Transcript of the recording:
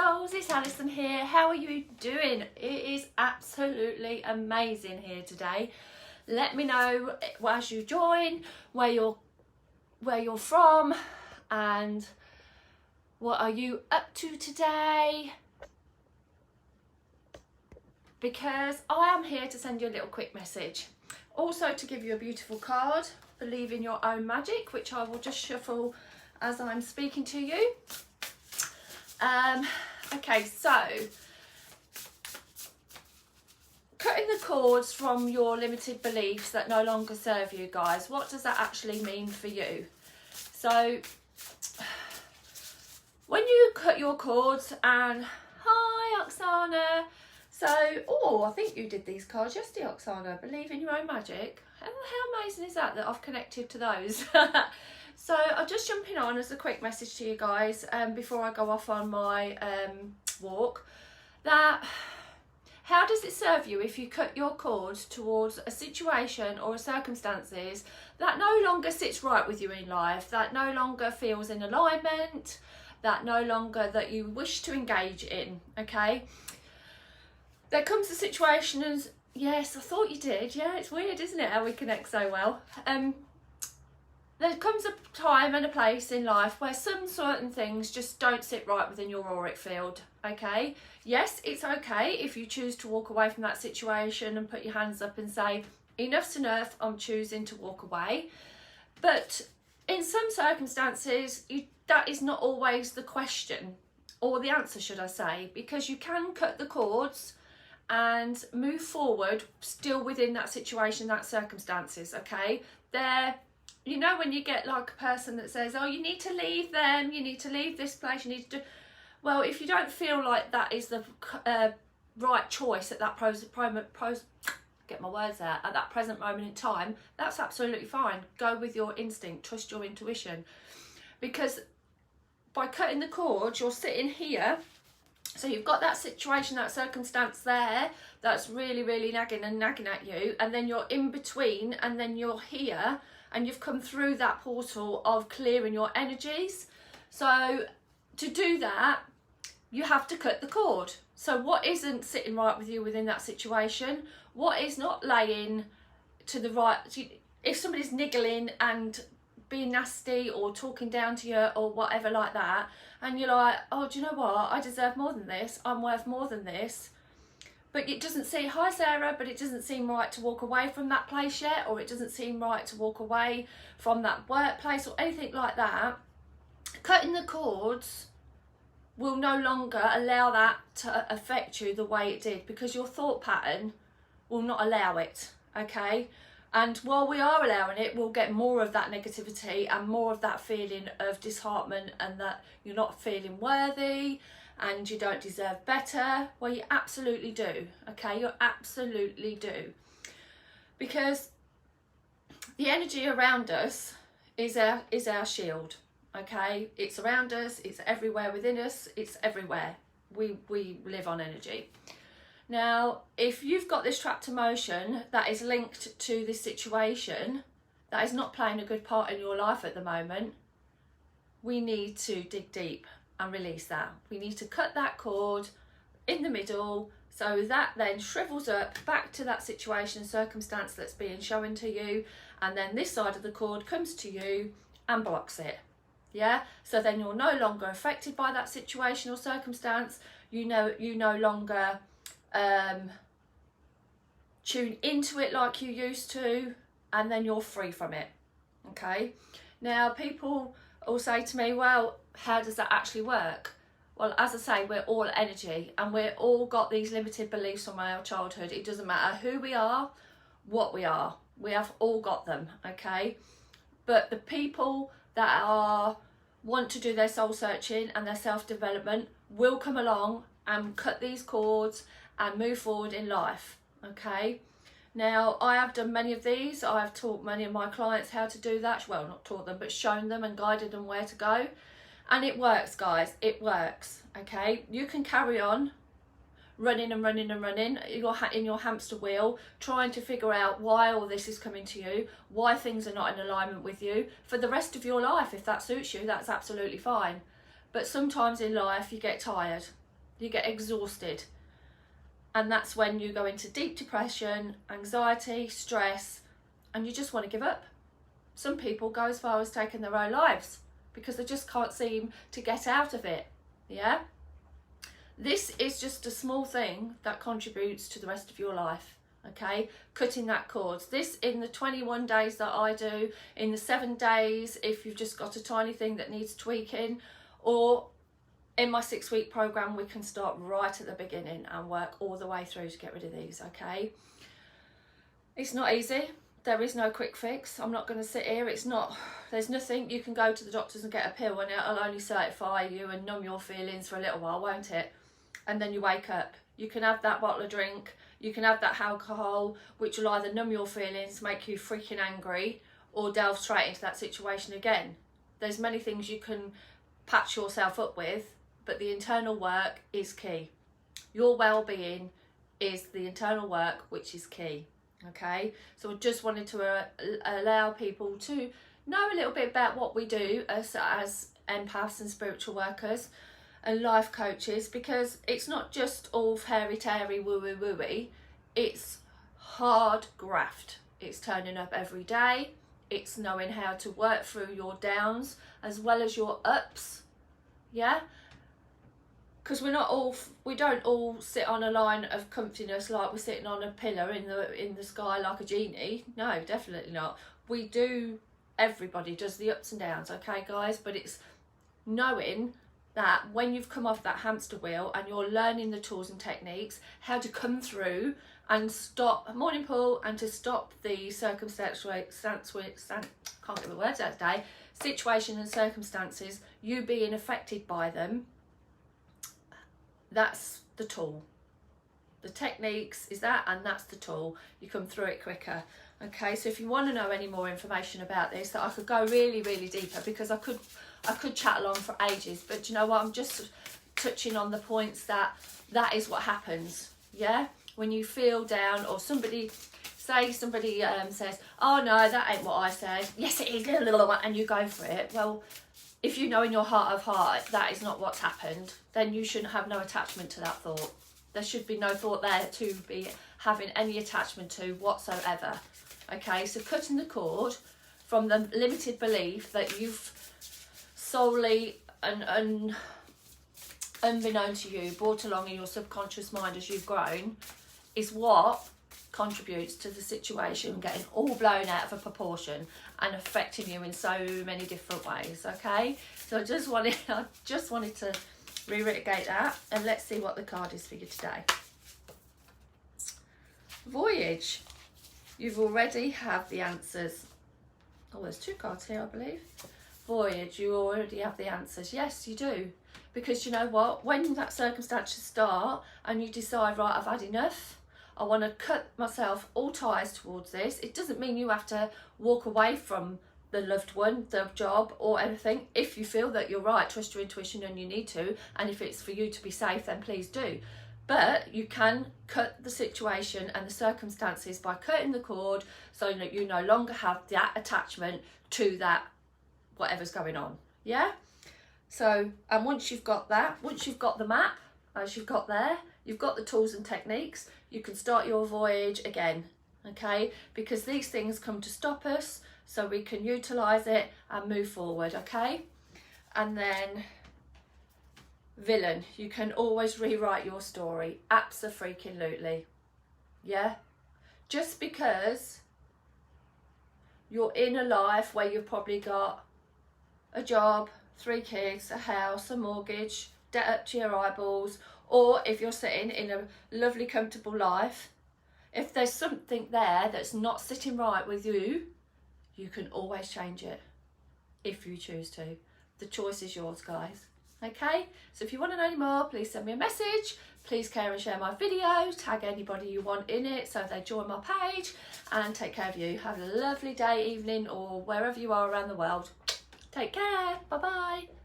souls, it's Alison here. How are you doing? It is absolutely amazing here today. Let me know as you join where you're from and what are you up to today, because I am here to send you a little quick message. Also to give you a beautiful card, Believe in Your Own Magic, which I will just shuffle as I'm speaking to you. Okay, so cutting the cords from your limited beliefs that no longer serve you, guys. What does that actually mean for you? So when you cut your cords, and hi Oksana. So, oh, I think you did these cards yesterday, Oksana. Believe in Your Own Magic. How amazing is that I've connected to those? So I'm just jumping on as a quick message to you guys before I go off on my walk, that how does it serve you if you cut your cords towards a situation or a circumstances that no longer sits right with you in life, that no longer feels in alignment, that no longer that you wish to engage in, okay? There comes a situation as, yes, I thought you did. Yeah, it's weird, isn't it, how we connect so well? There comes a time and a place in life where some certain things just don't sit right within your auric field, okay? Yes, it's okay if you choose to walk away from that situation and put your hands up and say, enough's enough, I'm choosing to walk away. But in some circumstances, that is not always the question, or the answer, should I say, because you can cut the cords and move forward still within that situation, that circumstances, okay? You know, when you get like a person that says, oh, you need to leave them, you need to leave this place, you need to do... Well, if you don't feel like that is the right choice at that at that present moment in time, that's absolutely fine. Go with your instinct, trust your intuition. Because by cutting the cord, you're sitting here, so you've got that situation, that circumstance there, that's really, really nagging at you, and then you're in between, and then you're here, and you've come through that portal of clearing your energies. So to do that, you have to cut the cord. So what isn't sitting right with you within that situation, what is not laying to the right, if somebody's niggling and being nasty or talking down to you or whatever like that, and you're like, oh, do you know what, I deserve more than this, I'm worth more than this, but it doesn't seem, hi Sarah, but it doesn't seem right to walk away from that place yet, or it doesn't seem right to walk away from that workplace or anything like that, cutting the cords will no longer allow that to affect you the way it did, because your thought pattern will not allow it, okay? And while we are allowing it, we'll get more of that negativity and more of that feeling of disheartenment, and that you're not feeling worthy and you don't deserve better. Well, you absolutely do, okay? You absolutely do. Because the energy around us is our shield, okay? It's around us, it's everywhere within us, it's everywhere. We live on energy. Now, if you've got this trapped emotion that is linked to this situation that is not playing a good part in your life at the moment, we need to dig deep and release that. We need to cut that cord in the middle, so that then shrivels up back to that situation, circumstance that's being shown to you, and then this side of the cord comes to you and blocks it. Yeah, so then you're no longer affected by that situation or circumstance. You no longer tune into it like you used to, and then you're free from it, okay? Now, people will say to me, well, how does that actually work? Well, as I say, we're all energy, and we're all got these limited beliefs from our childhood. It doesn't matter who we are, what we are, we have all got them, okay? But the people that want to do their soul searching and their self-development will come along and cut these cords and move forward in life, okay? Now, I have done many of these. I've taught many of my clients how to do that. Well, not taught them, but shown them and guided them where to go. And it works, guys. It works, okay? You can carry on running and running and running in your hamster wheel, trying to figure out why all this is coming to you, why things are not in alignment with you for the rest of your life. If that suits you, that's absolutely fine. But sometimes in life you get tired, You get exhausted. And that's when you go into deep depression, anxiety, stress, and you just want to give up. Some people go as far as taking their own lives because they just can't seem to get out of it. Yeah? This is just a small thing that contributes to the rest of your life. Okay, cutting that cords. This in the 21 days that I do, in the 7 days if you've just got a tiny thing that needs tweaking, or in my 6-week program we can start right at the beginning and work all the way through to get rid of these. Okay, it's not easy. There is no quick fix. I'm not going to sit here. There's nothing. You can go to the doctors and get a pill and it'll only certify you and numb your feelings for a little while, won't it? And then you wake up. You can have that bottle of drink, you can have that alcohol, which will either numb your feelings, make you freaking angry, or delve straight into that situation again. There's many things you can patch yourself up with, but the internal work is key. Your well-being is the internal work, which is key. Okay, so I just wanted to allow people to know a little bit about what we do as empaths and spiritual workers and life coaches, because it's not just all fairy-tairy woo-woo-woo-y. It's hard graft. It's turning up every day. It's knowing how to work through your downs as well as your ups. Yeah, because we don't all sit on a line of comfiness like we're sitting on a pillar in the sky like a genie. No, definitely not. Everybody does the ups and downs, okay guys? But it's knowing that when you've come off that hamster wheel and you're learning the tools and techniques, how to come through and stop, morning Paul, and to stop the situation and circumstances, you being affected by them, that's the tool. The techniques is that, and that's the tool. You come through it quicker. Okay, so if you want to know any more information about this, that I could go really, really deeper, because I could chat along for ages, but you know what, I'm just touching on the points that is what happens. Yeah, when you feel down, or somebody says, oh no, that ain't what I said, yes it is, and you go for it. Well, if you know in your heart of heart that is not what's happened, then you shouldn't have no attachment to that thought. There should be no thought there to be having any attachment to whatsoever. Okay, so cutting the cord from the limited belief that you've solely and unbeknown to you brought along in your subconscious mind as you've grown is what contributes to the situation getting all blown out of a proportion and affecting you in so many different ways. Okay, so I just wanted to re-mitigate that, and let's see what the card is for you today. Voyage. You've already have the answers. Oh, there's 2 cards here, I believe. Voyage, you already have the answers. Yes, you do. Because you know what? When that circumstances start and you decide, right, I've had enough, I want to cut myself all ties towards this. It doesn't mean you have to walk away from the loved one, the job, or anything. If you feel that you're right, trust your intuition and you need to. And if it's for you to be safe, then please do. But you can cut the situation and the circumstances by cutting the cord, so that you no longer have that attachment to that whatever's going on. Yeah, so, and once you've got that, once you've got the map as you've got there, you've got the tools and techniques, you can start your voyage again. Okay, because these things come to stop us so we can utilize it and move forward. Okay, and then villain, you can always rewrite your story. Abso-freaking-lutely. Yeah, just because you're in a life where you've probably got a job, 3 kids, a house, a mortgage, debt up to your eyeballs, or if you're sitting in a lovely comfortable life, if there's something there that's not sitting right with you, you can always change it if you choose to. The choice is yours, guys. Okay, so if you want to know any more, please send me a message. Please care and share my video, tag anybody you want in it so they join my page, and take care of you. Have a lovely day, evening, or wherever you are around the world. Take care. Bye bye.